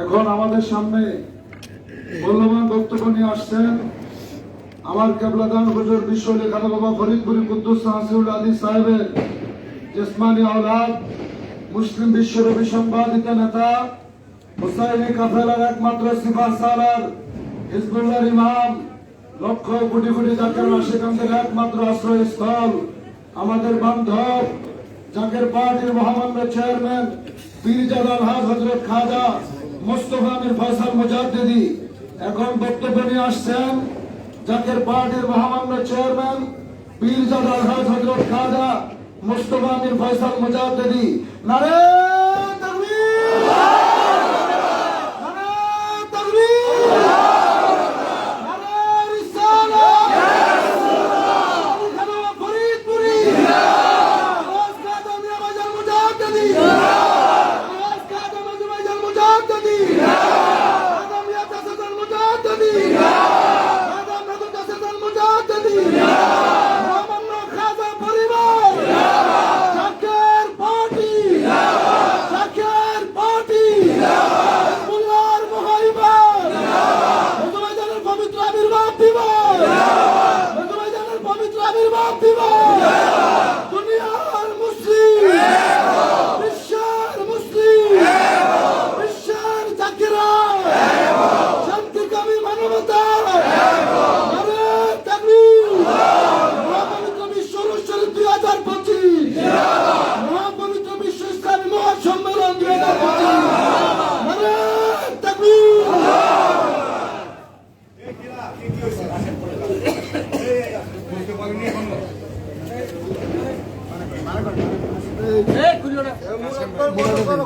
এখন আমাদের সামনে মূল্যবান বক্তব্য নিয়ে আসছেন আমার কেবলাদান হুজুর বিশ্ব লেখানো বাবা ফরিদপুরি কুদ্দুস হাসিউল আলী সাহেবের জিসমানি আওলাদ, মুসলিম বিশ্বের অভিসংবাদিত নেতা, হুসাইনি কাফেলার একমাত্র সিপাহ সালার, হিজবুল্লাহর ইমাম, লক্ষ কোটি কোটি জাকের আশিকানদের একমাত্র আশ্রয়স্থল, আমাদের বান্ধব জাকের পার্টির মহামান্য চেয়ারম্যান পীরজাদা আলহাজ হযরত খাজা মুস্তাফা আমির ফয়সাল মুজাদ্দিদি এখন বক্তব্য নিয়ে আসছেন। জাকের পার্টির মহামান্য চেয়ারম্যান পীরজাদা আলহাজ হযরত খাজা মুস্তাফা আমির ফয়সাল মুজাদ্দিদি। নারে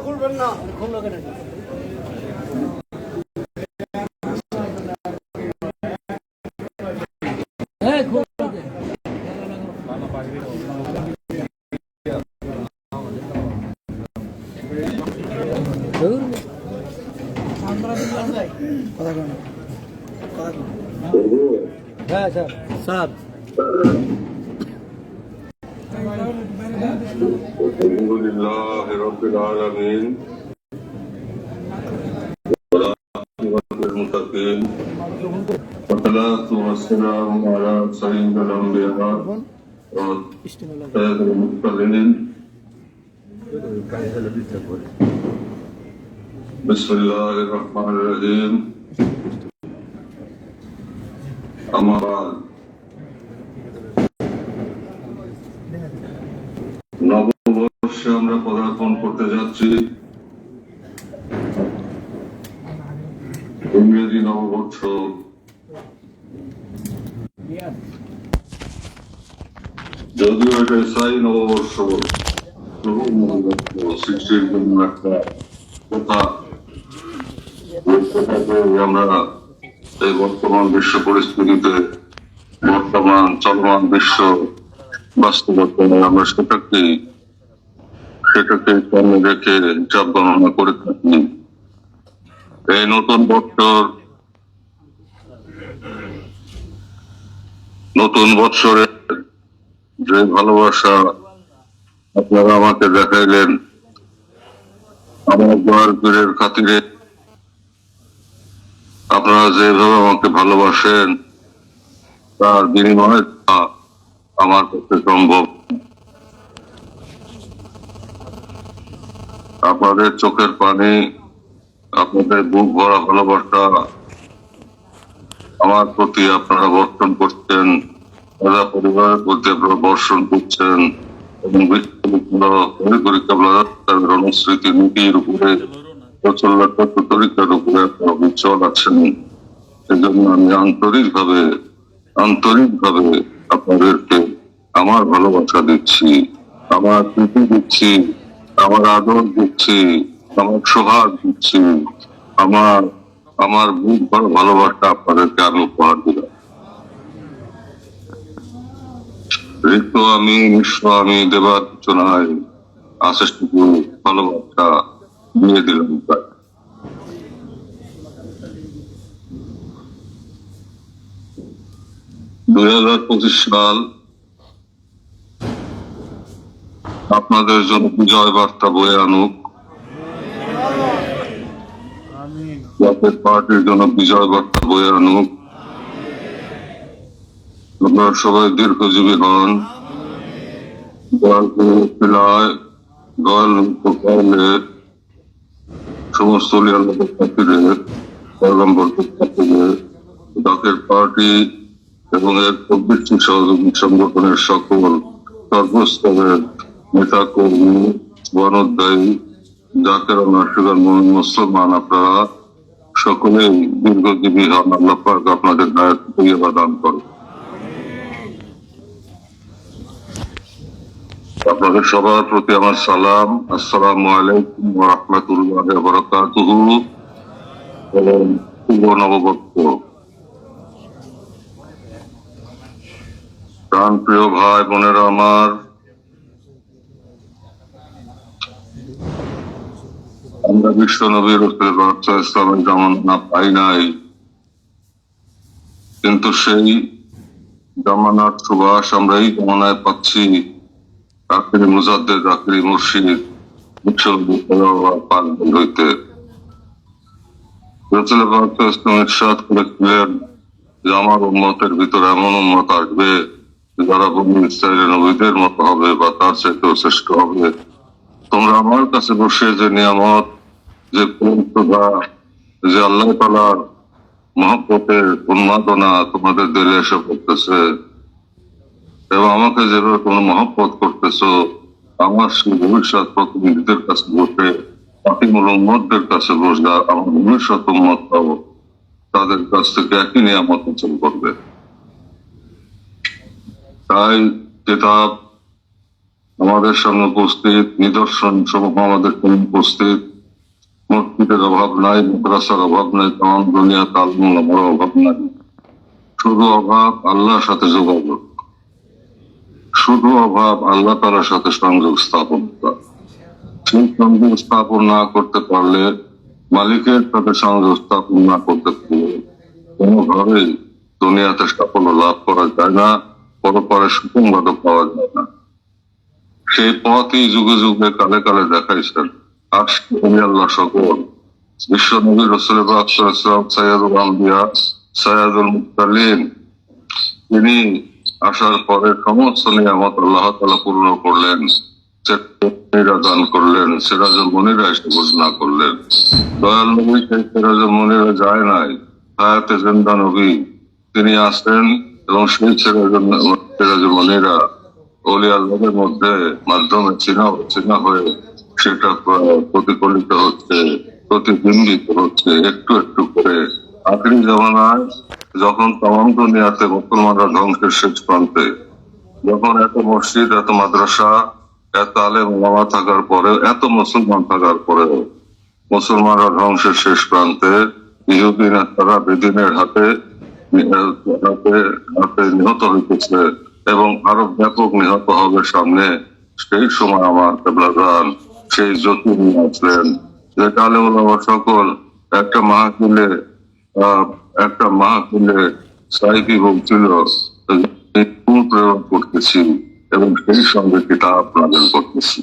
খুলবেন না স্যার আলহামদুলিল্লাহ রাব্বিল আলামিন والمتقين والصلاة والسلام على سيد الأنبياء وسيد المرسلين بسم الله الرحمن الرحيم أما بعد নববর্ষে আমরা পদার্পণ করতে যাচ্ছি। ইংরেজি নববর্ষ যদিও এটা স্থায়ী নববর্ষ, সৃষ্টির জন্য একটা কথা। আমরা এই বর্তমান বিশ্ব পরিস্থিতিতে, বর্তমান চলমান বিশ্ব বাস্তবতায় আমরা সেটাকে সামনে রেখে হিসাব গণনা করে থাকি। এই নতুন বৎসরে যে ভালোবাসা আপনারা আমাকে দেখাইলেন, আমার দোয়ার পীরের খাতিরে আপনারা যেভাবে আমাকে ভালোবাসেন, তার বিনিময়ে আমার পক্ষে সম্ভব। আপনাদের চোখের পানি, আপনাদের বুক ভরা ভালোবাসা আমার প্রতি আপনারা বর্ষণ করছেন, রাজা পরিবারের প্রতি আপনারা বর্ষণ করছেন এবং অনুস্মৃতি নীতির উপরে তরিকার উপরে আপনারা বিচল আছেন। সেজন্য আমি আন্তরিকভাবে আপনাদেরকে আমার ভালোবাসা দিচ্ছি, আমার প্রীতি দিচ্ছি, আমার আদর দিচ্ছি, আমার সোহাগ দিচ্ছি, আমার বুক ভরা ভালোবাসা আপনাদেরকে আমি উপহার দিলাম। ঋতু আমি নিঃস্ব আমি দেবার কিছু নাই, আশেষটুকু ভালোবাসা দিয়ে দিলাম। 2025 সাল আপনাদের জন্য বিজয় বার্তা বয়ে আনুক, জাতীয় পার্টির জন্য বিজয় বার্তা বয়ে আনুক। আপনারা সবাই দীর্ঘজীবী হন, সমস্ত জাতীয় পার্টি এবং এর প্রবৃত্তি সহযোগী সংগঠনের সকল সর্বস্তরের নেতা কর্মী, বনোদ্দায়ী, জাকের নাসিকার মুসলমান, আপনারা সকলেই দীর্ঘজীবী হন। আল্লাহ পাক আপনাদের দায়িত্ব দান করে। আপনাদের সবার প্রতি আমার সালাম। আসসালামু আলাইকুম ওয়া রাহমাতুল্লাহি ওয়া বারাকাতুহু। শুভ নববর্ষ। প্রাণ প্রিয় ভাই বোনেরা আমার, আমরা বিশ্ব নবীর ইসলামের জামানা পাই নাই, কিন্তু সেই জামানার সুবাস আমরা এই জামানায় পাচ্ছি। আখিরি মুজাদ্দেদ, আখিরি মুর্শিদ হইতে ইরশাদ করেছিলেন যে আমার উম্মতের ভিতরে এমন উম্মত আসবে যারা বনি ইসরাইলের নবীদের মতো হবে বা তার চাইতেও শ্রেষ্ঠ হবে। তোমরা আমার কাছে বসে যে নিয়ামত, যে প্রেম শ্রদ্ধা, যে আল্লাহ তাআলার মহব্বতের উন্মাদনা তোমাদের দিলে এসে পড়তেছে এবং আমাকে যেভাবে তোমরা মহব্বত করতেছো, আমার সেই ভবিষ্যৎ প্রতিনিধিদের কাছে বসে, পাতিমূল উম্মতদের কাছে বসে আমার ভবিষ্যৎ উম্মত পাবো, তাদের কাছ থেকে একই নিয়ামত অর্জন করবে। তাই কিতাব আমাদের সামনে উপস্থিত, নিদর্শন সমূহ আমাদের সামনে উপস্থিত। মসজিদের অভাব নাই, মাদ্রাসার অভাব নাই, তাম দুনিয়া তালমুল আমার অভাব নাই। শুধু অভাব আল্লাহর সাথে যোগাযোগ, শুধু অভাব আল্লাহ তাআলার সাথে সংযোগ স্থাপন করা। সেই সংযোগ স্থাপন না করতে পারলে, মালিকের সাথে সংযোগ স্থাপন না করতে পারলে কোনোভাবেই দুনিয়াতে সাফল্য লাভ করা যায় না, পরপরে সুসংবাদ পাওয়া যায় না। সেই পথই যুগে যুগে কালে কালে দেখাইছেন আর আল্লাহ সকল বিশ্ব নবী রাসূল পাক সাল্লাল্লাহু আলাইহি ওয়াসাল্লাম, সাইয়্যিদুল আম্বিয়া, সাইয়্যিদুল মুরসালিন, তিনি আসার পরে সমস্ত নিয়ামত আল্লাহ তাআলা পূর্ণ করলেন, দান করলেন, সিরাজুল মুনিরা এসে ঘোষণা করলেন। দয়াল নবী সেই সিরাজুল মুনিরা যায় নাই, হায়াতে জিন্দা নবী তিনি আসেন এবং সেই সিরাজুল মুনিরা ওলিয়া আল্লাহদের মধ্যে মাধ্যমে চিনা হয়ে সেটা প্রতিফলিত হচ্ছে, প্রতিবিম্বিত হচ্ছে একটু একটু করে। আখিরি জামানায় যখন তামাম দুনিয়াতে মুসলমানরা ধ্বংসের শেষ প্রান্তে, যখন এত মসজিদ, এত মাদ্রাসা, এত আলেম ওলামা থাকার পরে, এত মুসলমান থাকার পরেও মুসলমানরা ধ্বংসের শেষ প্রান্তে, ইহুদিন তারা বেদিনের হাতে নিহত হইতেছে এবং আরো ব্যাপক নিহত হবে সামনে। সেই সময় আমার কেবলাদান সেই জ্যোতি নিয়ে আসলেন, যে আলেম ওলামা সকল একটা মাহফিলে সাইফি বলছিল প্রেরণ করতেছি এবং সেই সঙ্গে কিতাব নাযিল করতেছি।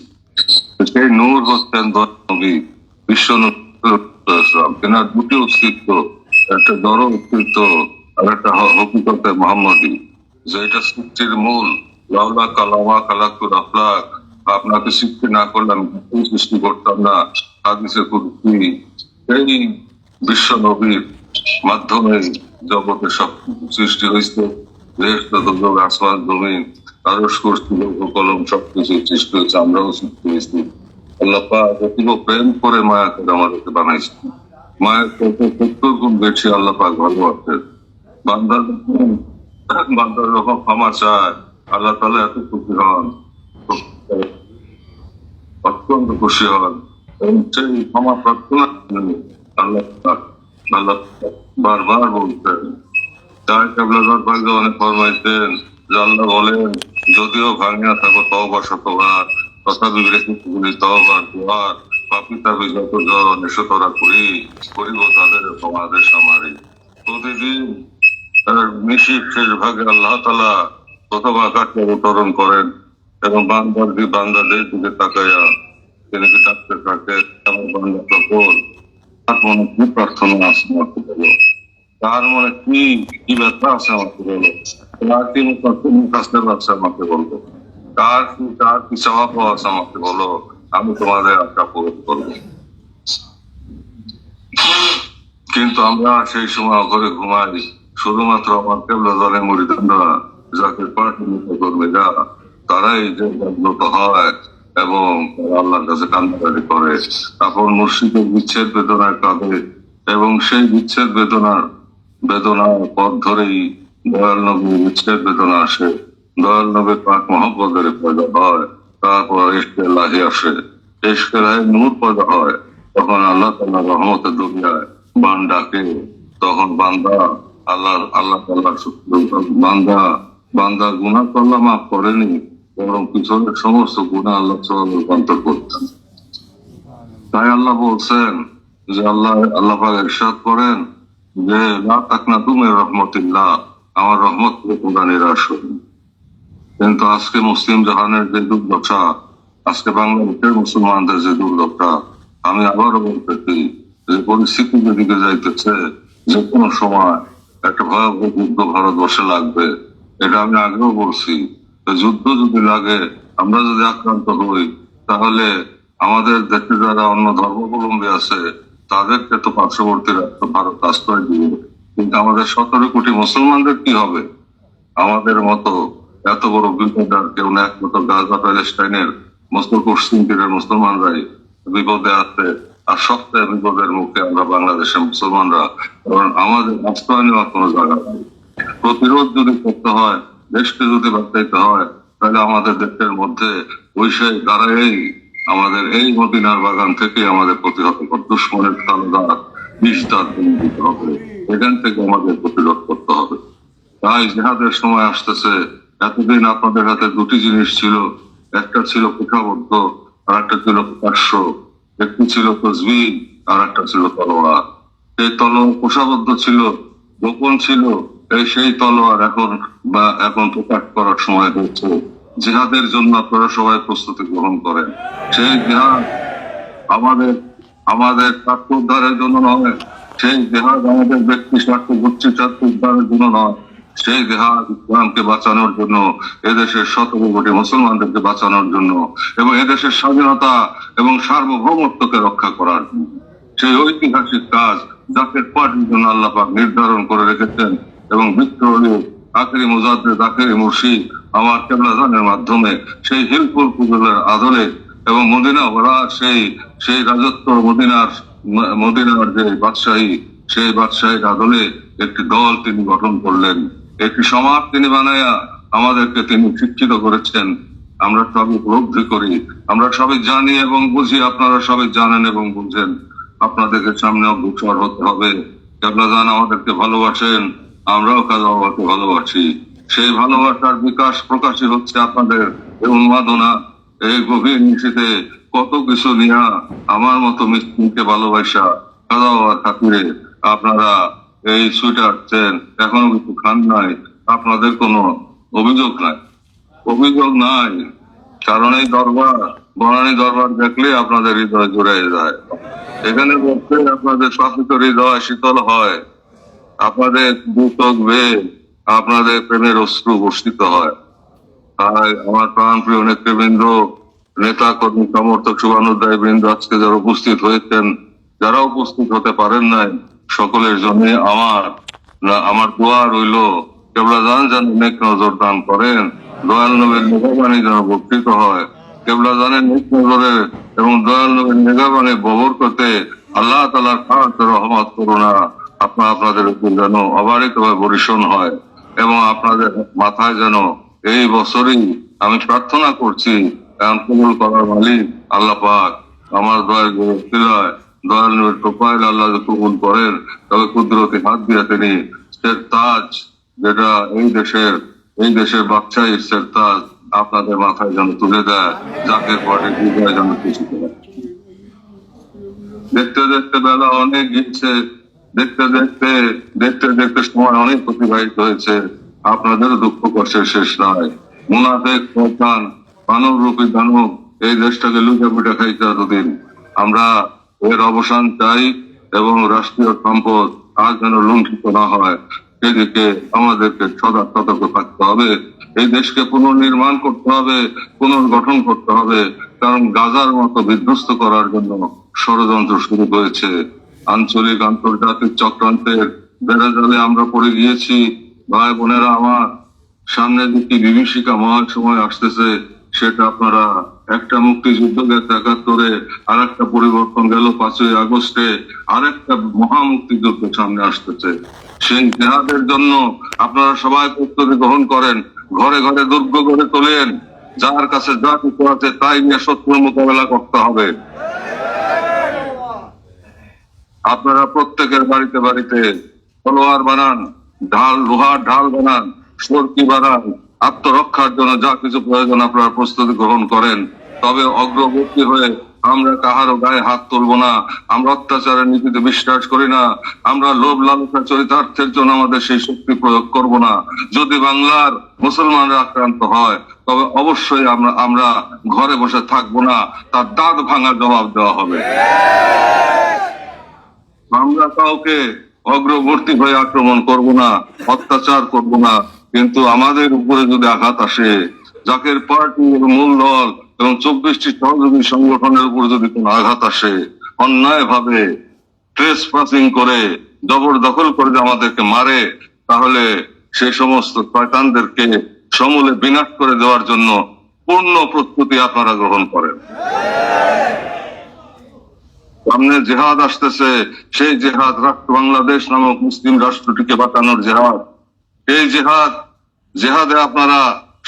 সেই নূর হচ্ছেন নবী বিশ্ব নবী। তেনার দুটি অস্তিত্ব, একটা জড় অস্তিত্ব আর একটা হকিকতে মোহাম্মদী, যেটা সৃষ্টির মূল। লাউলা কালামা কালাকুল আফলাক, আপনাকে সৃষ্টি না করলে আমি সৃষ্টি করতাম না, হাদিসে কুদসি। এই বিশ্ব নবীর মাধ্যমে জগতে সব সৃষ্টি হয়েছে। আসমান জমিন আরস করছি, কলম সবকিছু সৃষ্টি হয়েছে, আমরাও সৃষ্টি হয়েছি। আল্লাহ পাক অতীব প্রেম করে মায়া করে আমাদেরকে বানাইছে। মায়ের 70 গুণ বেশি আল্লাহ পাক ভালোবাসে। বান্দার যখন ক্ষমা চায়, আল্লাহ তাআলা এত খুশি হন, অত্যন্ত খুশি হন এবং সেই ক্ষমা প্রার্থনা আল্লাহ বারবার বলতেন। তাই কেবলাদার ভাগ্যে অনেক ফরমাইতেন যে আল্লাহ বলেন, যদিও ভাঙিয়া থাকো তওবা শতবার, তথাপি রেখেছি তওবার দুয়ার, পাপী তাবি যত নেশতরা করিব তাদের তোমাদের আমারই। প্রতিদিন নিশির শেষ ভাগে আল্লাহ তাআলা প্রথম আকাশে অবতরণ করেন এবং বান্দাদের দিকে তাকাইয়া তিনি কি ডাকতে থাকে, আমার বান্দা সকল তার মনে কি প্রার্থনা আছে আমাকে বলো, তার মনে কি কি ব্যথা আছে আমাকে বলো, তার কি কাছে আছে আমাকে বলবো, কার কি চাওয়া পাওয়া আছে আমাকে বলো, আমি তোমাদের আশা পূরণ করবো। কিন্তু আমরা সেই সময় ঘরে ঘুমাই, শুধুমাত্র আমার কেবলা দলের মুরিদানরা, যাকে পার্টি নেতা কর্মীরা, তারাই যে জাগ্রত হয় এবং আল্লাহর কাছে কান্নাকাটি করে, তারপর মুর্শিদের বিচ্ছেদ বেদনায় কাঁদে এবং সেই বিচ্ছেদ বেদনার পথ ধরেই দয়াল নবীর বিচ্ছেদ বেদনা আসে, দয়াল নবীর পাক মহব্বতের পয়দা হয়, তারপর ইশকে লাহি আসে, ইশকে লাহি নূর পয়দা হয়, তখন আল্লাহ তাআলার রহমতের দুনিয়ায় বান্দাকে, তখন বান্দা আল্লাহ তাআলার বান্দা গুনাহ করলা মাফ করেনি, বরং পিছনের সমস্ত গুনাহ আল্লাহ তাআলা রূপান্তর করতেন। তাই আল্লাহ বলছেন যে আল্লাহ পাক ইরশাদ করেন যে লা তাকনাতু মির রাহমাতিল্লাহ, আমার রহমত থেকে তোমরা নিরাশ হও। কিন্তু আজকে মুসলিম জাহানের যে দুর্দশা, আজকে বাংলাদেশের মুসলমানদের যে দুর্দশা, আমি আবারও বলতেছি যে পরিস্থিতি যেদিকে যাইতেছে, যে কোনো সময় একটা ভয়াবহ যুদ্ধ ভারতবর্ষে লাগবে। এটা আমি আগেও বলছি, যুদ্ধ যদি লাগে, আমরা যদি আক্রান্ত হই, তাহলে আমাদের দেশে যারা অন্য ধর্মাবলম্বী আছে তাদেরকে তো পার্শ্ববর্তী রাষ্ট্র ভারত আশ্রয় দিবে, কিন্তু আমাদের 17 কোটি মুসলমানদের কি হবে? আমাদের মতো এত বড় বিপদ আর কেউ না, একমাত্র গাজা প্যালেস্টাইনের পশ্চিম তীরের মুসলমানরাই বিপদে আছে। আর সবচেয়ে বিপদের মুখে আমরা বাংলাদেশের মুসলমানরা, কারণ আমাদের আশ্রয় নেওয়ার কোনো জায়গা নেই। প্রতিরোধ যদি করতে হয়, দেশকে যদি বাঁচাইতে হয়, তাহলে আমাদের দেশের মধ্যে বৈশাখ দাঁড়াই আমাদের এই মদিনার বাগান থেকে আমাদের প্রতিরোধ দুশ্মনের তালদার বিষ-দাঁত দিতে হবে, এখান থেকে আমাদের প্রতিরোধ করতে হবে। তাই জিহাদের সময় আসতেছে। এতদিন আপনাদের হাতে দুটি জিনিস ছিল, একটা ছিল কুঠাবদ্ধ আর একটা ছিল প্রকাশ্য, একটি ছিল তসবিহ আর একটা ছিল তলোয়ার। সেই তলোয়ার কুঠাবদ্ধ ছিল, গোপন ছিল, সেই তলোয়ার এখন প্রকাশ করার সময় হচ্ছে। জিহাদের জন্য আপনারা সবাই প্রস্তুতি গ্রহণ করেন। সেই জিহাদ আমাদের স্বার্থ উদ্ধারের জন্য নয়, সেই জিহাদ আমাদের ব্যক্তি স্বার্থ গোষ্ঠী স্বার্থ উদ্ধারের জন্য নয়, সেই জিহাদ ইসলামকে বাঁচানোর জন্য, এদেশের 17 কোটি মুসলমানদেরকে বাঁচানোর জন্য এবং এদেশের স্বাধীনতা এবং সার্বভৌমত্বকে রক্ষা করার জন্য। সেই ঐতিহাসিক কাজ জাকের পার্টির জন্য আল্লাহ পাক নির্ধারণ করে রেখেছেন এবং বিদ্রোহী আখেরি মুজাদ্দেদ আখেরি মুর্শিদ আমার কেবলাদানের মাধ্যমে সেই হিলফুল ফুজুলের আদলে এবং মদিনা ওরা সেই রাজত্ব মদিনার যে বাদশাহী, সেই বাদশাহীর আদলে একটি দল তিনি গঠন করলেন, একটি সমাজ তিনি বানায়া আমাদেরকে তিনি শিক্ষিত করেছেন। আমরা সবই উপলব্ধি করি, আমরা সবই জানি এবং বুঝি, আপনারা সবই জানেন এবং বুঝেন। আপনাদেরকে সামনে অগ্রসর হতে হবে। কেবলাদান আমাদেরকে ভালোবাসেন, আমরাও কাজাওয়াকে ভালোবাসি। সেই ভালোবাসার বিকাশ প্রকাশই হচ্ছে আপনাদের এই উন্মাদনা, এই গভীর নিশীথে কত কিছু নিয়া আমার মতো মিসকিনকে ভালোবাসা কাজাওয়ার খাতিরে আপনারা এই সুইটে আসছেন, এখনো কিছু খান নাই। আপনাদের কোনো অভিযোগ নাই, কারণ এই বনানী দরবার দেখলে আপনাদের হৃদয় জুড়ে যায়। এখানে বসলে আপনাদের শ্বাসিত হৃদয় শীতল হয়, আপনাদের দুচোখ বেয়ে আপনাদের প্রেমের অশ্রু বর্ষিত হয়। তাই আমার প্রাণ প্রিয় নেতৃবৃন্দ, নেতা কর্মী সমর্থক শুভানুধ্যায়ী বৃন্দ, আজকে যারা উপস্থিত হয়েছেন, যারা উপস্থিত হতে পারেন নাই, সকলের জন্য আমার দোয়া রইল, কেবলাদান যেন নেক নজর দান করেন, দয়াল নবীর মেঘাবাণী যেন বর্ষিত হয়। কেবলাদানের নেক নজরের এবং দয়াল নবীর মেঘাবাণী বহর করতে আল্লাহ তাআলার খাস রহমত করুণা আপনাদের উপর যেন অবারিতভাবে বর্ষণ হয় এবং আপনাদের মাথায় যেন এই বছরই আমি প্রার্থনা করছি, কবুল করার মালিক আল্লাহ পাক আমার দয়াল নবীর প্রোফাইল আল্লাহ কবুল করেন, তবে কুদরতি হাত দিয়ে তিনি তাজ, যেটা এই দেশের বাদশাহী তাজ আপনাদের মাথায় যেন তুলে দেয়, যাকে পরে হৃদয় যেন খুশি করে। দেখতে দেখতে বেলা অনেক গিয়েছে, দেখতে দেখতে সময় অনেক অতিবাহিত হয়েছে। আপনাদের দুঃখ কষ্টের শেষ নয়। মুনাফিক শয়তান মানব রূপী দানব এই দেশটাকে লুটে পুটে খাইতে এতদিন। আমরা এর অবসান চাই এবং রাষ্ট্রীয় সম্পদ আর যেন লুণ্ঠিত না হয় সেদিকে আমাদেরকে সদা সতর্ক থাকতে হবে। এই দেশকে পুনর্নির্মাণ করতে হবে, পুনর্গঠন করতে হবে, কারণ গাজার মতো বিধ্বস্ত করার জন্য ষড়যন্ত্র শুরু হয়েছে। আঞ্চলিক আন্তর্জাতিক চক্রান্তের বেড়াজালে আমরা পড়ে গিয়েছি। ভাই বোনেরা আমার, সামনে যে কি বিভীষিকাময় সময় আসতেছে সেটা আপনারা, একটা মুক্তিযুদ্ধকে ৭১ আর একটা পরিবর্তন গেল ৫ই আগস্টে, আরেকটা মহামুক্তিযুদ্ধ সামনে আসতেছে। সেই জেহাদের জন্য আপনারা সবাই প্রস্তুতি গ্রহণ করেন, ঘরে ঘরে দুর্গ গড়ে তোলেন, যার কাছে যা কিছু আছে তাই নিয়ে শত্রুর মোকাবেলা করতে হবে। আপনারা প্রত্যেকের বাড়িতে বাড়িতে তলোয়ার বানান, ঢাল, লোহার ঢাল বানান, সরকি বানান, আত্মরক্ষার জন্য যা কিছু প্রয়োজন আপনারা প্রস্তুতি গ্রহণ করেন। তবে অগ্রবর্তী হয়ে আমরা কাহারও গায়ে হাত তুলবো না, আমরা অত্যাচারের নীতিতে বিশ্বাস করি না, আমরা লোভ লালসা চরিতার্থের জন্য আমাদের সেই শক্তি প্রয়োগ করব না। যদি বাংলার মুসলমানরা আক্রান্ত হয় তবে অবশ্যই আমরা ঘরে বসে থাকবো না, তার দাঁত ভাঙার জবাব দেওয়া হবে। আমরা কাউকে অগ্রবর্তী হয়ে আক্রমণ করব না, অত্যাচার করব না, কিন্তু আমাদের উপরে যদি আঘাত আসে, জাকের পার্টি মূল দল এবং ২৪টি সহযোগী সংগঠনের উপর যদি কোন আঘাত আসে, অন্যায় ভাবে ট্রেসপাসিং করে জবরদখল করে আমাদেরকে মারে, তাহলে সেই সমস্ত শয়তানদেরকে সমূলে বিনাশ করে দেওয়ার জন্য পূর্ণ প্রস্তুতি আপনারা গ্রহণ করেন। সামনে জেহাদ আসতেছে, সেই জেহাদ রাষ্ট্র বাংলাদেশ নামক মুসলিম রাষ্ট্রটিকে বাঁচানোর জেহাদ। এই জেহাদে আপনারা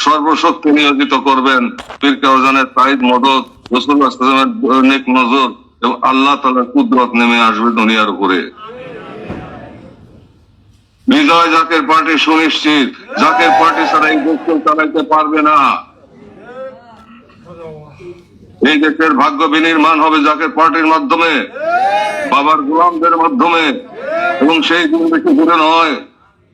সর্বশক্তি নিয়োজিত করবেন। পীর কাউজানের তাইদ মদদ, রাসূলুল্লাহ সাল্লাল্লাহু আলাইহি ওয়াসাল্লামের নেক নজর এবং আল্লাহ তাআলার কুদরত নেমে আসবে দুনিয়ার উপরে। বিজয় জাকের পার্টি সুনিশ্চিত। জাকের পার্টি ছাড়া এই দেশকে চালাইতে পারবে না। এই দেশের ভাগ্য বিনির্মাণ হবে জাকের পার্টির মাধ্যমে, বাবার গোলামদের মাধ্যমে, এবং সেই দিন বেশি দূরে নয়।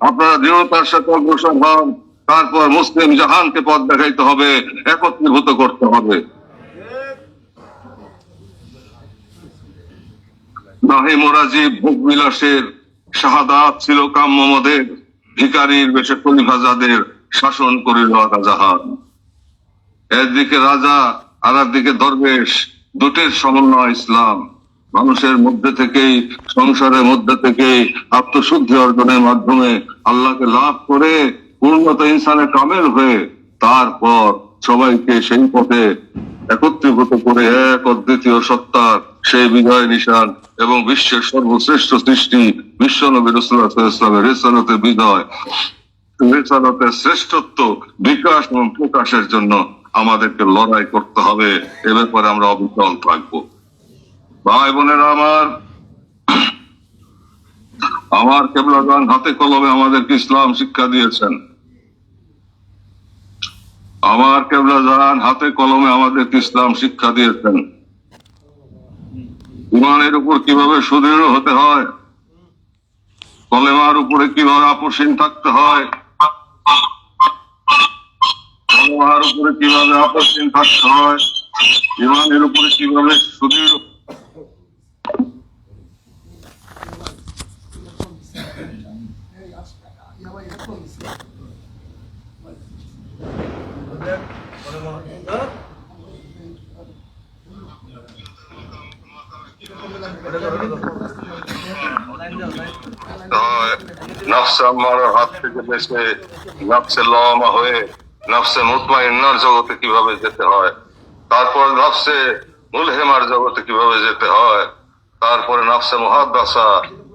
আপনারা দৃঢ়তার সাথে অগ্রসর হন, তারপর মুসলিম জাহানকে পথ দেখাইতে হবে, একত্রীভূত করতে হবে। নাহি মোরাজিব ভোগ বিলাসের, শাহাদাত ছিল কাম্য মদের, ভিখারির বেশে খলিফাজাদের শাসন করিল আকা জাহান। একদিকে রাজা আর একদিকে দরবেশ, দুটির সমন্বয় ইসলাম। মানুষের মধ্যে থেকেই, সংসারের মধ্যে থেকেই আত্মশুদ্ধি অর্জনের মাধ্যমে আল্লাহকে লাভ করে পূর্ণত ইনসানে কামেল হয়ে তারপর সবাইকে সেই পথে একত্রীভূত করে এক অদ্বিতীয় সত্তার সেই বিজয় নিশান এবং বিশ্বের সর্বশ্রেষ্ঠ সৃষ্টি বিশ্বনবী রাসূলুল্লাহ সাল্লাল্লাহু আলাইহি ওয়াসাল্লামের রিসালাতের বিজয়, রিসালাতের শ্রেষ্ঠত্ব বিকাশ এবং প্রকাশের জন্য আমাদেরকে লড়াই করতে হবে। এ ব্যাপারে আমরা অবিচল থাকবো। ভাই বোনেরা আমার কেবলাদান হাতে কলমে আমাদেরকে ইসলাম শিক্ষা দিয়েছেন। আমার কেবলাদান হাতে কলমে আমাদেরকে ইসলাম শিক্ষা দিয়েছেন। ইমানের উপর কিভাবে সুদৃঢ় হতে হয়, কলেমার উপরে কিভাবে আপোষহীন থাকতে হয়, কলেমার উপরে কিভাবে আপোষহীন থাকতে হয়, ইমানের উপরে কিভাবে সুদৃঢ়। নফসে আম্মারার হাত থেকে বেঁচে নফসে লওয়ামা হয়ে নফসে মুতমাইন্নার জগতে কিভাবে যেতে হয়, তারপর নফসে মুলহেমার জগতে কিভাবে যেতে হয়, তারপরে নফসে মুহাদ্দাসা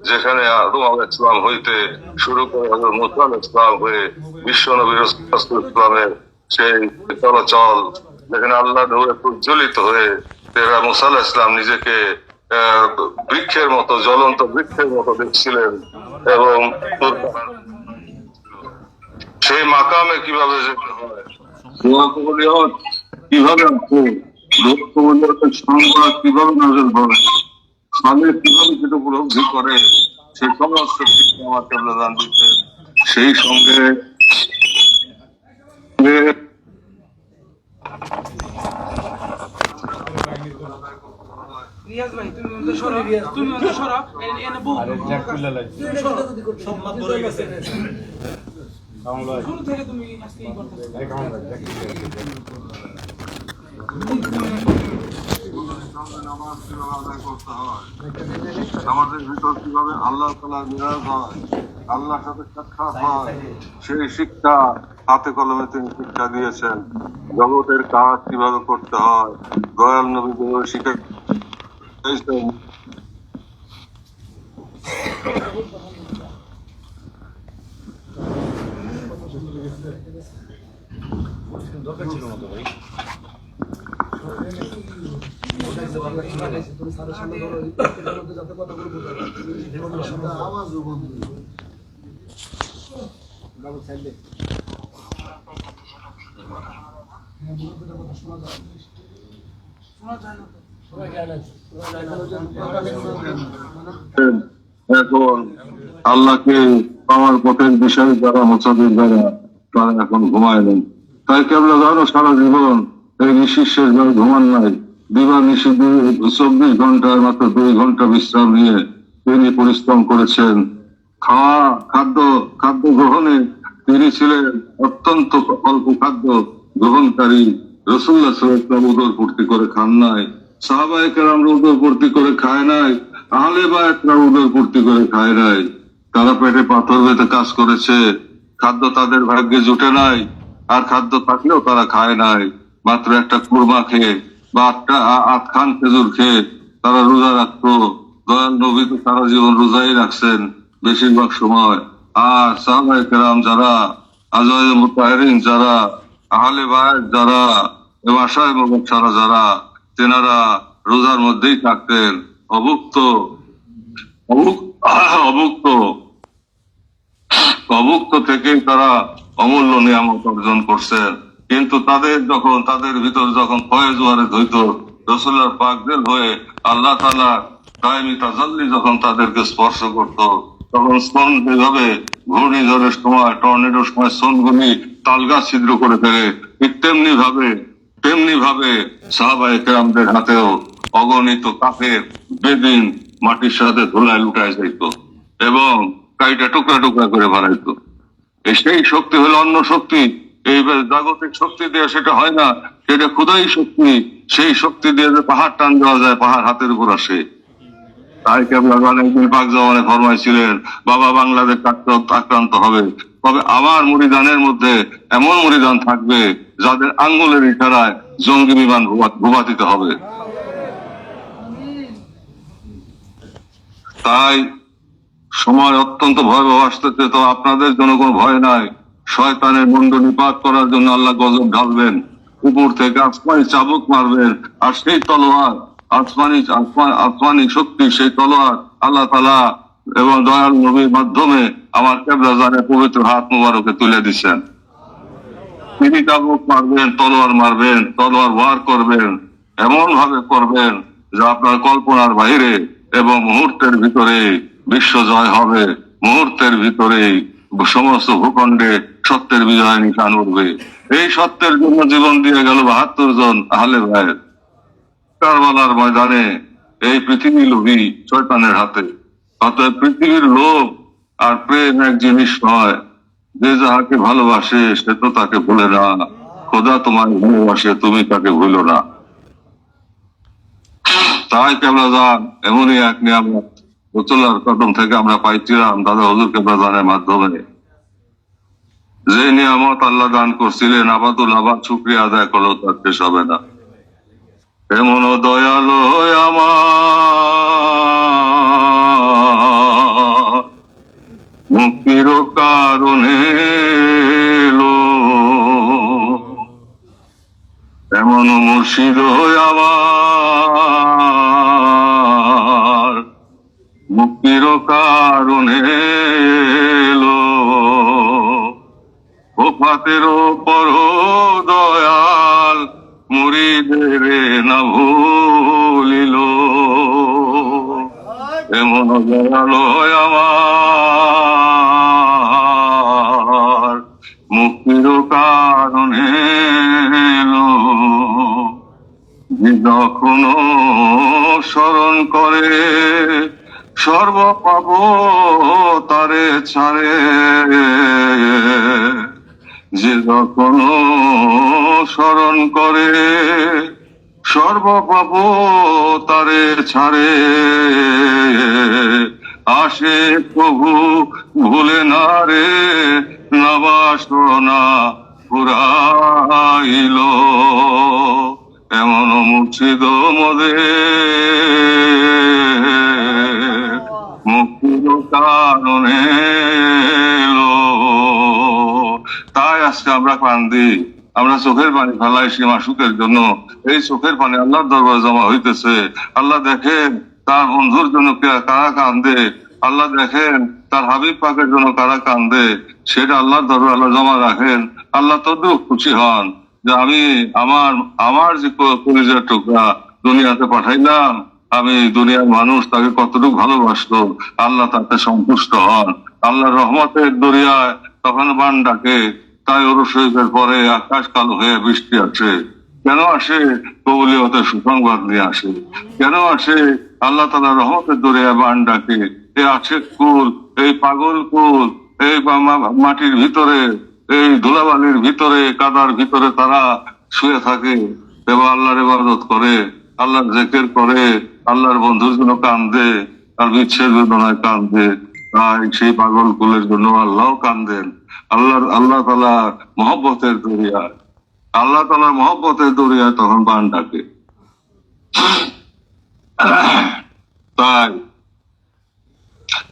যেখানে আদম আলাইহিস সালাম হইতে শুরু করে হযরত মুসা আলাইহিস সালাম হয়ে বিশ্বনবী রাসূলুল্লাহ সাল্লাল্লাহু আলাইহি ওয়াসাল্লামের সেই চলাচল, যেখানে আল্লাহ নূরে প্রজ্বলিত হয়ে তেরা মুসা আলাইহিস সালাম নিজেকে বৃক্ষের মতো, জ্বলন্ত বৃক্ষের মতো দেখছিলেন, এবং সেই মাকামে কিভাবে যেতে হয়, দোয়া কবুলিয়ত কিভাবে আছে, দোয়া কবুলিয়তের সংবাদ কিভাবে নাযিল হয়, সালেহ কিভাবে সেটা উপলব্ধি করে, সেই সমস্ত শিক্ষা আমার কেবলাদান দিতে। সেই সঙ্গে রিয়াজ ভাই তুমি অন্তত সরো, তুমি অন্তত সরো, এনে বউ সম্মান বড় হয়ে গেছে। শুরু থেকে তুমি আজকে এই করতেছো। আমাদের ভিতর কিভাবে আল্লাহ তাআলার মিরাজ হয়, আল্লাহর সাথে সাক্ষাৎ হয়, সেই শিক্ষা হাতে কলমে তিনি শিক্ষা দিয়েছেন। জগতের কাজ কিভাবে করতে হয় দয়াল নবী যেভাবে শিখাইছেন। এখন আল্লাহকে পাওয়ার পথের বিষয়ে যারা মোসাফির যারা তারা এখন ঘুমায় নেই। তাই কেবলা ধরো সারা জীবন এই নিঃশ্বাসের ঘরে ঘুমান নাই, দিবা নিশি 24 ঘন্টার মাত্র 2 ঘন্টা বিশ্রাম নিয়ে তিনি পরিশ্রম করেছেন। খাদ্য গ্রহণে তিনি ছিলেন অত্যন্ত অল্প খাদ্য গ্রহণকারী। রাসূলুল্লাহ সাল্লাল্লাহু আলাইহি ওয়াসাল্লাম উদর পূর্তি করে খান নাই, সাহাবায়ে কেরামরা উদর পূর্তি করে খায় নাই, আহলে বায়াতরা উদর পূর্তি করে খায় নাই। তারা পেটে পাথর বেঁধে কাজ করেছে, খাদ্য তাদের ভাগ্যে জুটে নাই, আর খাদ্য থাকলেও তারা খায় নাই। মাত্র একটা কুরমা খেয়ে বা 8 খান খেজুর খেয়ে তারা রোজা রাখতো। দয়াল নবী তো সারা জীবন রোজাই রাখছেন বেশিরভাগ সময়। আর সাহাবায়ে কেরাম যারা, আজওয়াজে মুতাহহারিন যারা, আহলে বায়াত যারা, এবং আশায়ে মুবাশশারা যারা, তেনারা রোজার মধ্যেই থাকতেন। অভুক্ত থেকেই তারা অমূল্য নিয়ামত অর্জন করছেন। কিন্তু তাদের ভিতর যখন ফয়েজ ওয়ারেদ হইতো, রাসূলুল্লাহর পাকদেল হয়ে আল্লাহ তাআলা কায়েমি তাজাল্লি যখন তাদেরকে স্পর্শ করত, তখন স্তন যেভাবে ঘূর্ণিঝড়ের সময়, টর্নেডোর সময় স্তনগুলি তালগাছ ছিদ্র করে ফেলে, ঠিক তেমনি ভাবে সাহাবায়ে কেরামদের হাতেও অগণিত কাফের বেদিন মাটির সাথে ধুলায় লুটায় যাইত এবং কাইটা টুকরা টুকরা করে বানাইতো। সেই শক্তি হলো অন্য শক্তি। এই জাগতিক শক্তি দিয়ে সেটা হয় না, সেটা খোদাই শক্তি। সেই শক্তি দিয়ে যে পাহাড় টান দেওয়া যায়, পাহাড় হাতের উপর আসে। তাই কেবলা একদিন পাক জমানে ফরমাইছিলেন, বাবা বাংলাদেশ আক্রান্ত হবে, তবে আমার মুরিদানের মধ্যে এমন মুরিদান থাকবে যাদের আঙ্গুলের ইশারায় জঙ্গি বিমান ভূপাতিত হবে। তাই সময় অত্যন্ত ভয়াবহ আসতেছে, তো আপনাদের জন্য কোনো ভয় নাই। শয়তানের মুন্ড নিপাত করার জন্য আল্লাহ গজব ঢালবেন, উপর থেকে আসমানি চাবুক মারবেন, আর সেই তলোয়ার আসমানি শক্তি, সেই তলোয়ার আল্লাহ তাআলা এবং দয়াল নবীর মাধ্যমে আমার কেবলা জানের পবিত্র হাত মুবারকে তুলে দিচ্ছেন। তিনি চাবুক মারবেন, তলোয়ার ওয়ার করবেন, এমন ভাবে করবেন যা আপনার কল্পনার বাইরে, এবং মুহূর্তের ভিতরে বিশ্ব জয় হবে, মুহূর্তের ভিতরে সমস্ত ভূখণ্ডে সত্যের বিজয় নিশান উঠবে। এই সত্যের জন্য জীবন দিয়ে গেল 72 জন আহলে বায়াত কারবালার ময়দানে। এই পৃথিবী লোভী শয়তানের হাতে। অতএব পৃথিবীর লোভ আর প্রেম এক জিনিস নয়। যে যাহাকে ভালোবাসে সে তো তাকে ভুলে না, খোদা তোমাকে ভালোবাসে, তুমি তাকে ভুলো না। তাই কেবলা জান এমনই এক নিয়ামত রাসূলুল্লাহর কদম থেকে আমরা পাইছিলাম দাদা হুজুর কেবলা জানের মাধ্যমে। যে নিয়ামত আল্লাহ দান করছিলেন, আবাদুল আবাদ শুকরিয়া আদায় করলেও তার শেষ হবে না। এমন দয়ালু আমার মুক্তির কারণে এলো, এমন মুর্শিদ আমার মুক্তির কারণে এলো, ওফাতের পর দয়াল মুরিদের না ভুলিল, এমন দয়াল আমার মুক্তির কারণে এলো। যখনো স্মরণ করে সর্ব পাব তারে ছাড়ে, যে যখনো স্মরণ করে সর্ব পাব তারে ছাড়ে, আসে প্রভু ভুলে না রে নবাসনা পুরাইল, এমন মুর্শিদ মদে মুক্তির কারণে এলো। তাই আজকে আমরা কান্দি, আমরা চোখের পানি ফেলাই সে মাসুকের জন্য। এই চোখের পানি আল্লাহর দরবারে জমা হইতেছে। আল্লাহ দেখেন তার বন্ধুর জন্য কারা কান্দে, আল্লাহ দেখেন তার হাবিব পাকের জন্য কারা কান্দে, সেটা আল্লাহর দরবারে আল্লাহ জমা রাখেন। আল্লাহ তদ্রুপ খুশি হন যে আমি আমার যে কলিজার টুকরা দুনিয়াতে পাঠাইলাম, আমি দুনিয়ার মানুষ তাকে কতটুকু ভালোবাসলো, আল্লাহ তাতে সন্তুষ্ট হন। আল্লাহর রহমতের দরিয়ায় তখন বান ডাকে, তাই ওরস শরীফের পরে আকাশ কালো হয়ে বৃষ্টি আসে। কেন আসে? কবুলিয়তে সুসংবাদ নিয়ে আসে। কেন আসে? আল্লাহ তাআলা রহমতের দরিয়ায় বান ডাকে। এই আশেক কুল, এই পাগল কুল, এই মাটির ভিতরে, এই ধুলাবালির ভিতরে, কাদার ভিতরে তারা শুয়ে থাকে এবং আল্লাহর ইবাদত করে, আল্লাহর জিকির করে, আল্লাহর বন্ধুর জন্য কান্দে, আর বিচ্ছেদ বেদনায় কান্দে। তাই সেই পাগল কুলের জন্য আল্লাহ কান্দেন। আল্লাহ তাআলা মহব্বতের দরিয়ায়, আল্লাহ তাআলা মহব্বতের দরিয়ায় তখন বান ডাকে। তাই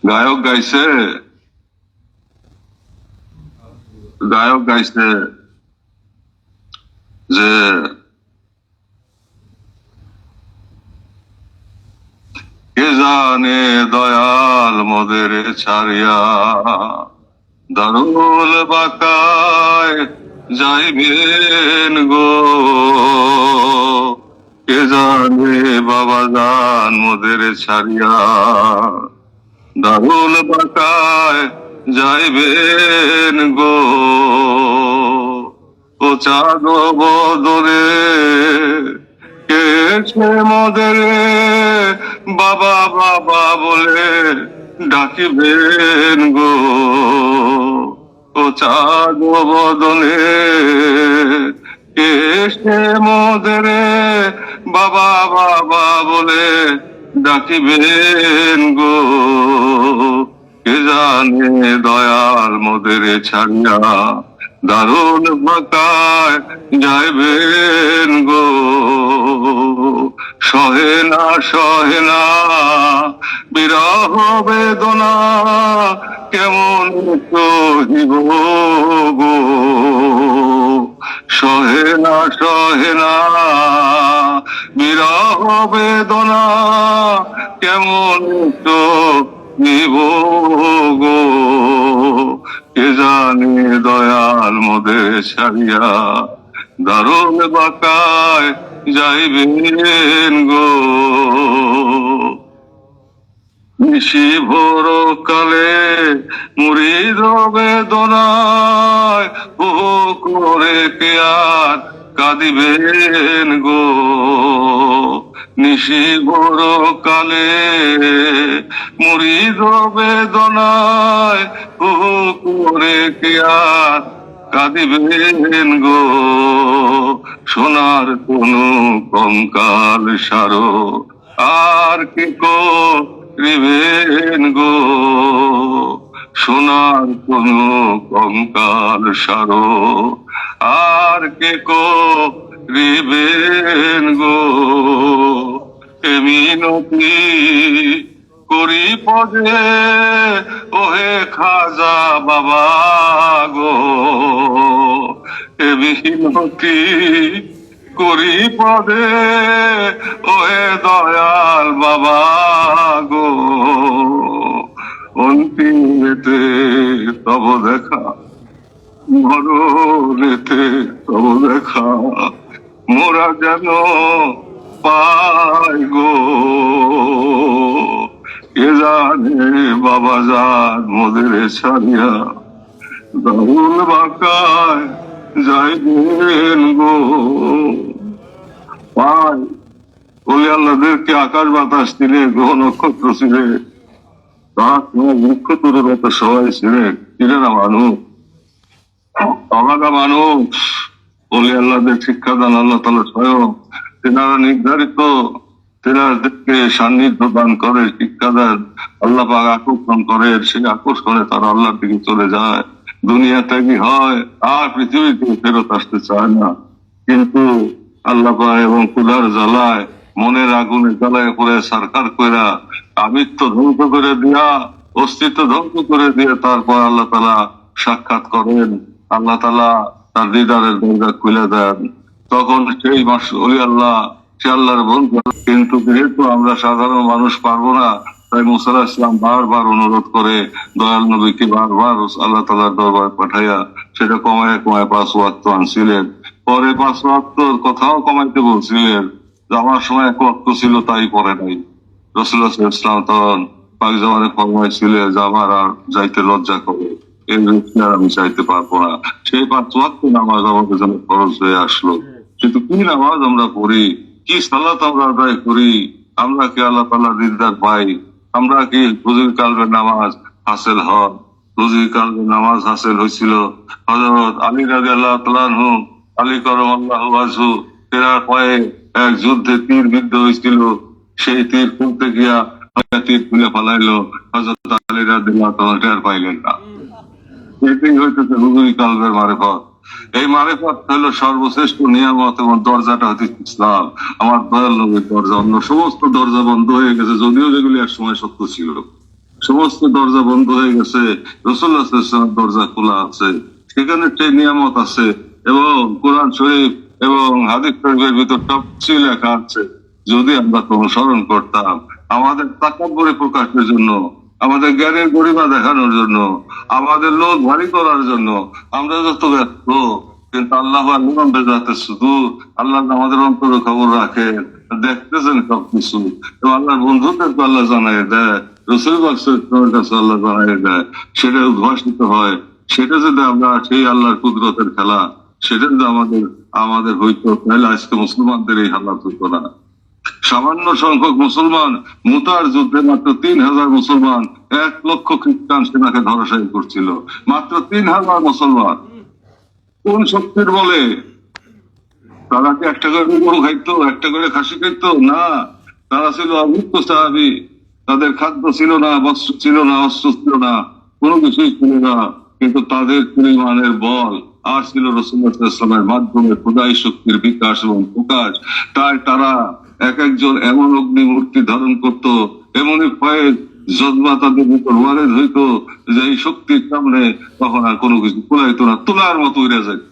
গায়ক গাইছে যে কে জানে দয়াল মোদের ছাড়িয়া দারুল বাকায় যাইবেন গো, কে জানে বাবা জান মোদের ছাড়িয়া দারুল বাকায় যাইবেন গো, ও চাঁদ বদরে কে সে মোদের বাবা বাবা বলে ডাকিবেন গো, ও চাঁদ বদনে কে সে মোদের বাবা বাবা বলে ডাকিবেন গো, কে জানে দয়াল মোদের ছাড়িয়া দারুণ বাঁকায় যাইবেন গো, সহে না বিরহ বেদনা কেমন সহিব গো, সহে না বিরহ বেদনা কেমন নিব গো, কে জানে দয়াল মোদের ছাড়িয়া দারুণ বাঁকায় যাইবেন গো। নিশি ভোর কালে মুরিদ বেদনায় ও করে কে আর কাঁদিবেন গো, নিশি ভোর কালে মুরিদ বেদনায় ও করে কে আর কাঁদিবেন গো, সোনার কোন কঙ্কাল সারো আর কি করিবেন গো, সোনার কোন কঙ্কাল সারো আর কে করিবেন গো, এ মিনতি করি পদে ওহে খাজা বাবা গো, এ মিনতি করি পদে ওহে দয়াল বাবা গো, অন্তিমেতে তব দেখা মরণেতে তব দেখা মোরা যেন পাই গো, কে জানে বাবা জান মোদের ছাড়িয়া দারুল বাঁকায় যাইবেন গো, পাই ওলি আল্লাহদেরকে আকাশ বাতাস ছিলে, গ্রহ নক্ষত্র ছিলে, বৃক্ষ তুরের মতো সবাই ছিলেন। ছিলেন না মানুষ, অভাগা মানুষ। ওলি আল্লাহদের শিক্ষাদান আল্লাহ তাআলা স্বয়ং, তেনারা নির্ধারিত, তেনাদেরকে সান্নিধ্য দান করে, শিক্ষা দেন, আল্লাহ পাক আকর্ষণ করে, সেই আকর্ষণে তারা আল্লাহর দিকে চলে যায়, দুনিয়া ত্যাগী হয়, আর পৃথিবীতে ফেরত আসতে চায় না। কিন্তু আল্লাহ পাক এবং ক্ষুধার জ্বালায়, মনের আগুনে জ্বালায় করে সরকার কইরা, আমিত্ব ধ্বংস করে দিয়া, অস্তিত্ব ধ্বংস করে দিয়ে তারপর আল্লাহ তাআলা সাক্ষাৎ করেন। আল্লাহ তাআলা তার হৃদয়ের দরজা খুলে দেন। তখন সেই ওলি আল্লাহ, সে আল্লাহর বন্ধু। কিন্তু যেহেতু আমরা সাধারণ মানুষ পারবো না, তাই মুসা আলাইহিস সালাম বারবার অনুরোধ করে, দয়াল নবীকে বারবার আল্লাহ তাআলার দরবারে পাঠাইয়া সেটা কমায় কমায় 5 ওয়াক্ত আনছিলেন। পরে 5 ওয়াক্তর কথাও কমাইতে বলছিলেন। আমার সময় 1 ওয়াক্ত ছিল, তাই পরে নাই। রাসূলুল্লাহ সাল্লাল্লাহু আলাইহি ওয়াসাল্লাম তখন পাক জামানে ফরমাইছিলেন যে আমার আর যাইতে লজ্জা করে, এই রূপে আর আমি চাইতে পারবো না। সেই 5 ওয়াক্ত নামাজ আমাদের জন্য ফরজ হয়ে আসলো। কিন্তু কি নামাজ আমরা পড়ি, কি সালাত আমরা আদায় করি, আমরা কি আল্লাহ তাআলার দিদার পাই, আমরা কি হুজুর কালবের নামাজ হাসিল হয়? হুজুর কালবের নামাজ হাসিল হয়েছিল হযরত আলী রাদিয়াল্লাহু তাআলা আনহু, আলী কারামাল্লাহু ওয়াজহু, তেনার পায়ে এক যুদ্ধে তীর বিদ্ধ হয়েছিল। সেই তীর খুলতে গিয়া তীর খুলে ফেলাইলো, হযরত আলী রাদিয়াল্লাহু তাআলা টের পাইলেন না। এটাই হইতেছে হুজুরি কালবের মারিফত। এই মারিফত হলো সর্বশ্রেষ্ঠ নিয়ামত এবং দরজাটা হচ্ছে ইসলাম, আমার দয়াল নবীর দরজা। অন্য সমস্ত দরজা বন্ধ হয়ে গেছে, যদিও যেগুলি এক সময় সত্য ছিল। সমস্ত দরজা বন্ধ হয়ে গেছে, রাসূলুল্লাহ সাল্লাল্লাহু আলাইহি ওয়াসাল্লামের দরজা খোলা আছে, সেখানে সেই নিয়ামত আছে। এবং কোরআন শরীফ এবং হাদিস শরীফের ভিতর সবকিছু লেখা আছে। যদি আমরা অনুসরণ করতাম, আমাদের তাকাব্বুরি প্রকাশের জন্য, আমাদের জ্ঞানের গরিমা দেখানোর জন্য, আমাদের লোক ভারী করার জন্য আমরা যত ব্যস্ত, কিন্তু আল্লাহ বেজাতে শুধু আল্লাহ আমাদের অন্তরে খবর রাখেন, দেখতেছেন সবকিছু। এবং আল্লাহর বন্ধুদেরকে আল্লাহ জানাই দেয়, রাসূল কাছে আল্লাহ জানাই দেয়, সেটা উদ্ভাসিত হয়। সেটা যদি আমরা সেই আল্লাহর কুদরতের খেলা, সেটা যদি আমাদের হইতো, তাহলে আজকে মুসলমানদের এই হালাত হইতো না। সামান্য সংখ্যক মুসলমান, মুতার যুদ্ধে মাত্র 3000 মুসলমান 1 লক্ষ খ্রিস্টান সেনাকে ধরাশায়ী করছিল। মাত্র 3000 মুসলমান। কোন শক্তির বলে? তারা কি একটা করে গরু খাইতো, একটা করে খাসি খাইতো? না, তারা ছিল অভুক্ত সাহাবী। তাদের খাদ্য ছিল না, বস্ত্র ছিল না, অস্ত্র ছিল না, কোনো কিছুই ছিল না। কিন্তু তাদের পরিমাণের বল আর ছিল রাসূলুল্লাহ সাল্লাল্লাহু আলাইহি ওয়াসাল্লামের মাধ্যমে খোদাই শক্তির বিকাশ এবং প্রকাশ। তাই তারা এক একজন এমন অগ্নি মূর্তি ধারণ করত, এমনই ফয়েজ জজবা তাদের ভিতর ওয়ারেদ হইতো যে এই শক্তির সামনে তখন আর কোনো কিছু কুলাইতো না, তোলার মতো উড়ে যাইত।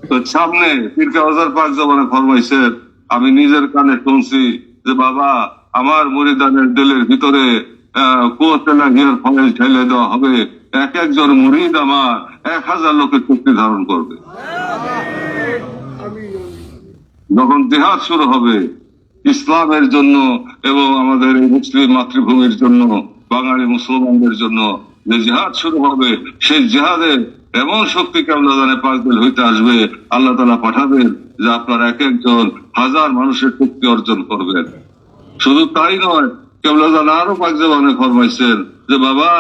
তো সামনে পীর কাউসার পাক জামানে ফরমাইছেন, আমি নিজের কানে শুনছি যে বাবা, আমার মুরিদানের দিলের ভিতরে কুয়াতে লাগিয়ার ফয়েজ ঢেলে দেওয়া হবে। এক একজন মুরিদ আমার 1000 লোকের শক্তি ধারণ করবে। যখন জিহাদ শুরু হবে ইসলামের জন্য এবং আমাদের এই মুসলিম মাতৃভূমির জন্য, বাঙালি মুসলমানদের জন্য যে জিহাদ শুরু হবে, সেই জিহাদে এমন শক্তি কেবলা জানে পাকবেল হইতে আসবে, আল্লাহ তাআলা পাঠাবেন যে আপনার এক একজন 1000 মানুষের শক্তি অর্জন করবেন। শুধু তাই নয়, কেবলা জানে আরো পাক জামানে ফরমাইছেন যে বাবা,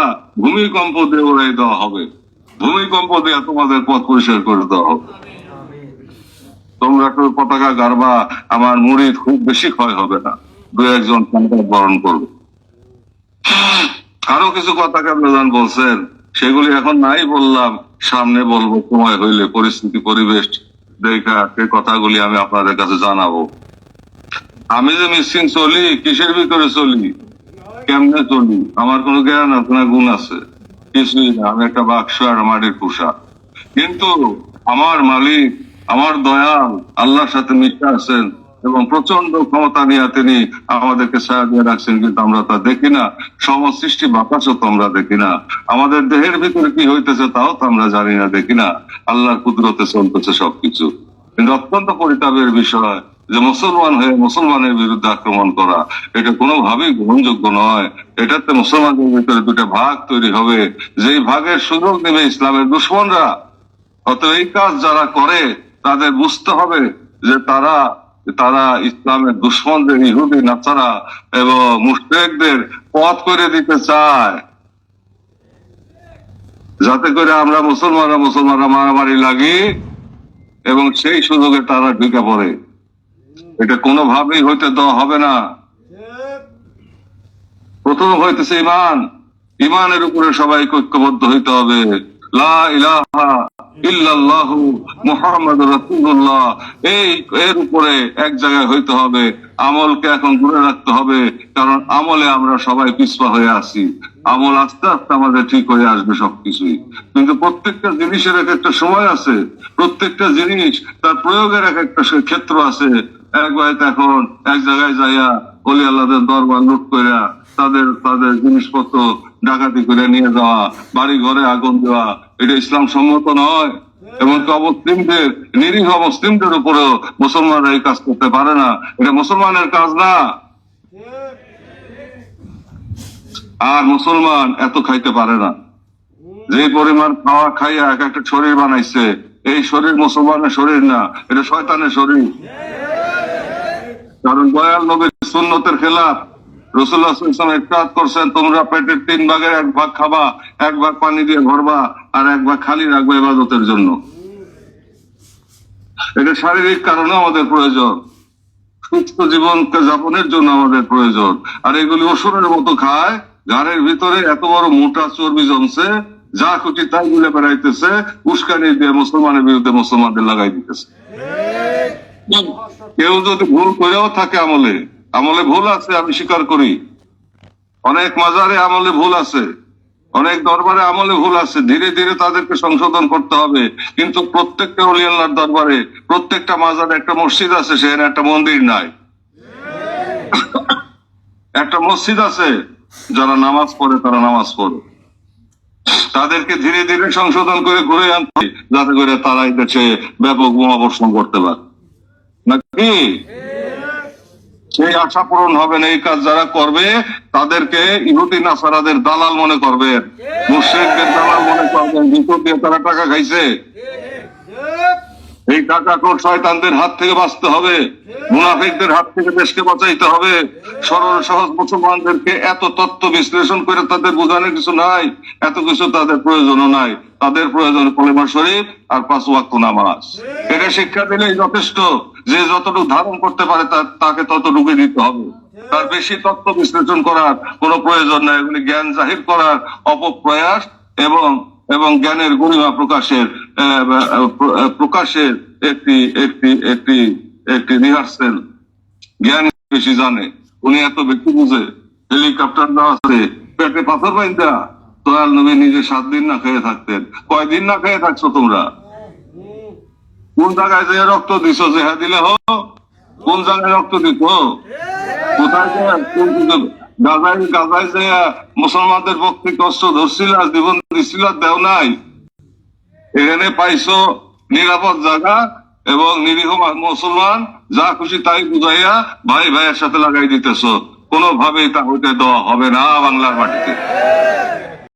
ভূমিকম্প দিয়ে উড়াই দেওয়া হবে, ভূমিকম্প দিয়ে তোমাদের পথ পরিষ্কার করে দেওয়া হবে। তোমরা একটু পতাকা গাড়বা, আমার মুরিদ খুব বেশি ক্ষয় হবে না, 2-1 জন সংকট বরণ করবে। আরো কিছু কথা কেবলাজান বলছেন, সেগুলি এখন নাই বললাম, সামনে বলবো সময় হইলে, পরিস্থিতি পরিবেশ দেখা সেই কথাগুলি আমি আপনাদের কাছে জানাবো। আমি যে মিসিং চলি, কিসের ভিতরে চলি, কেমনে চলি, আমার কোনো জ্ঞান আছে না গুণ আছে? কিছুই না, আমি একটা বাক্স আর মাটির কুষা। কিন্তু আমার মালিক, আমার দয়াল আল্লাহর সাথে মিশে আছেন এবং প্রচন্ড ক্ষমতা নিয়ে তিনি আমাদেরকে ছায়া দিয়ে রাখছেন, কিন্তু আমরা তা দেখি না। সমসৃষ্টি বাতাসও তো আমরা দেখি না, আমাদের দেহের ভিতরে কি হইতেছে তাও তো আমরা জানি না, দেখি না। আল্লাহর কুদরতে চলতেছে সবকিছু। কিন্তু অত্যন্ত পরিতাপের বিষয় যে মুসলমান হয়ে মুসলমানের বিরুদ্ধে আক্রমণ করা, এটা কোনোভাবেই গ্রহণযোগ্য নয়। এটাতে মুসলমানদের ভিতরে 2টা ভাগ তৈরি হবে, যেই ভাগের সুযোগ নেবে ইসলামের দুশমনরা। অতএব এই কাজ যারা করে তাদের বুঝতে হবে যে তারা তারা ইসলামের দুশ্মনদের ইহুদি নাসারা এবং মুশরিকদের পথ করে দিতে চায়, যাতে করে আমরা মুসলমানরা মারামারি লাগি এবং সেই সুযোগে তারা ঢুকে পড়ে। এটা কোনোভাবেই হইতে দেওয়া হবে না। প্রথম হইতেছে ইমান, ইমানের উপরে সবাই ঐক্যবদ্ধ হইতে হবে। লা ইলাহা ইল্লাল্লাহু মুহাম্মাদুর রাসূলুল্লাহ, এর উপরে এক জায়গায় হইতে হবে। আমলকে এখন দূরে রাখতে হবে, কারণ আমলে আমরা সবাই পিছপা হয়ে আছি। আমল আস্তে আস্তে আমাদের ঠিক হয়ে আসবে সবকিছুই, কিন্তু প্রত্যেকটা জিনিসের এক একটা সময় আছে, প্রত্যেকটা জিনিস তার প্রয়োগের এক একটা ক্ষেত্র আছে। একবার এখন এক জায়গায় যাইয়া ওলি আল্লাহদের দরবার লুট কইরা তাদের জিনিসপত্র ডাকাতি করে নিয়ে যাওয়া, বাড়ি ঘরে আগুন দেওয়া, এটা ইসলাম সম্মত নয়। এমনকি অমুসলিমদের, নিরীহ মুসলিমদের উপরেও মুসলমানরা এই কাজ করতে পারে না, এটা মুসলমানের কাজ না। আর মুসলমান এত খাইতে পারে না, যে পরিমাণ খাওয়া খাইয়া এক একটা শরীর বানাইছে, এই শরীর মুসলমানের শরীর না, এটা শয়তানের শরীর। কারণ দয়াল নবীর সুন্নতের খেলাফ। রাসূলুল্লাহ সাল্লাল্লাহু আলাইহি ওয়াসাল্লাম ইরশাদ করছেন, তোমরা পেটের 3 ভাগের 1 ভাগ খাবা, 1 ভাগ পানি দিয়ে ভরবা, আর 1 ভাগ খালি রাখবে ইবাদতের জন্য। এটা শারীরিক কারণে আমাদের প্রয়োজন, সুস্থ জীবনকে যাপনের জন্য আমাদের প্রয়োজন। আর এগুলি অসুরের মতো খায়, ঘাড়ের ভিতরে এত বড় মোটা চর্বি জমছে, যা খুশি তাই গুলে বেড়াইতেছে, উস্কানি দিয়ে মুসলমানের বিরুদ্ধে মুসলমানদের লাগাই দিতেছে। কেউ যদি ভুল করেও থাকে, আমলে ভুল আছে, আমি স্বীকার করি। অনেক মাজারে আমলে ভুল আছে, অনেক দরবারে আমলে ভুল আছে, ধীরে ধীরে তাদেরকে সংশোধন করতে হবে। কিন্তু প্রত্যেকটা ওলি আল্লাহর দরবারে, প্রত্যেকটা মাজারে একটা মসজিদ আছে, সেখানে একটা মন্দির নাই। একটা মসজিদ আছে, যারা নামাজ পড়ে তারা নামাজ পড়ে। তাদেরকে ধীরে ধীরে সংশোধন করে ঘুরে আনতে, যাতে করে তারা এই দেশে ব্যাপক বোমাবর্ষণ করতে পারে, নাকি? সেই আশা পূরণ হবে না। এই কাজ যারা করবে তাদেরকে ইহুদি নাসারাদের দালাল মনে করবেন, মুশরিকদের দালাল মনে করবেন, ভিতর দিয়ে তারা টাকা খাইছে। এই টাকা কোট শয়তানদের হাত থেকে বাঁচতে হবে, মুনাফিকদের হাত থেকে দেশকে বাঁচাইতে হবে। সরল সহজ মুসলমানদেরকে এত তত্ত্ব বিশ্লেষণ করে তাদের বোঝানোর কিছু নাই, এত কিছু তাদের প্রয়োজনও নাই। তাদের প্রয়োজন কলেমা শরীফ আর 5 ওয়াক্ত নামাজ। এটা শিক্ষা দিলেই যথেষ্ট। যে যতটুকু ধারণ করতে পারে তাকে ততটুকু দিতে হবে, তার বেশি তত্ত্ব বিশ্লেষণ করার কোনো প্রয়োজন নাই। এগুলি জ্ঞান জাহির করার অপপ্রয়াস এবং জ্ঞানের গরিমা প্রকাশের একটি রিহার্সেল। জ্ঞান বেশি জানে, উনি এত বেশি বুঝে। হেলিকপ্টার দেওয়া আছে, পেটে পাথর বাইন্দা দয়াল নবী নিজে 7 দিন না খেয়ে থাকতেন। কয়দিন না খেয়ে থাকছো তোমরা? কোন জায়গায় যে রক্ত দিছ, জেহা দিলে হোক, কোন জায়গায় রক্ত দিত, কোথায় গাজায় যে মুসলমানদের পক্ষে কষ্ট ধরছিল, জীবন দিছিল, দেও নাই। এখানে পাইছো নিরাপদ জায়গা এবং নিরীহ মুসলমান যা খুশি তাই বুঝাইয়া ভাই ভাইয়ের সাথে লাগাই দিতেছ। কোনোভাবেই তা হইতে দেওয়া হবে না বাংলার মাটিতে।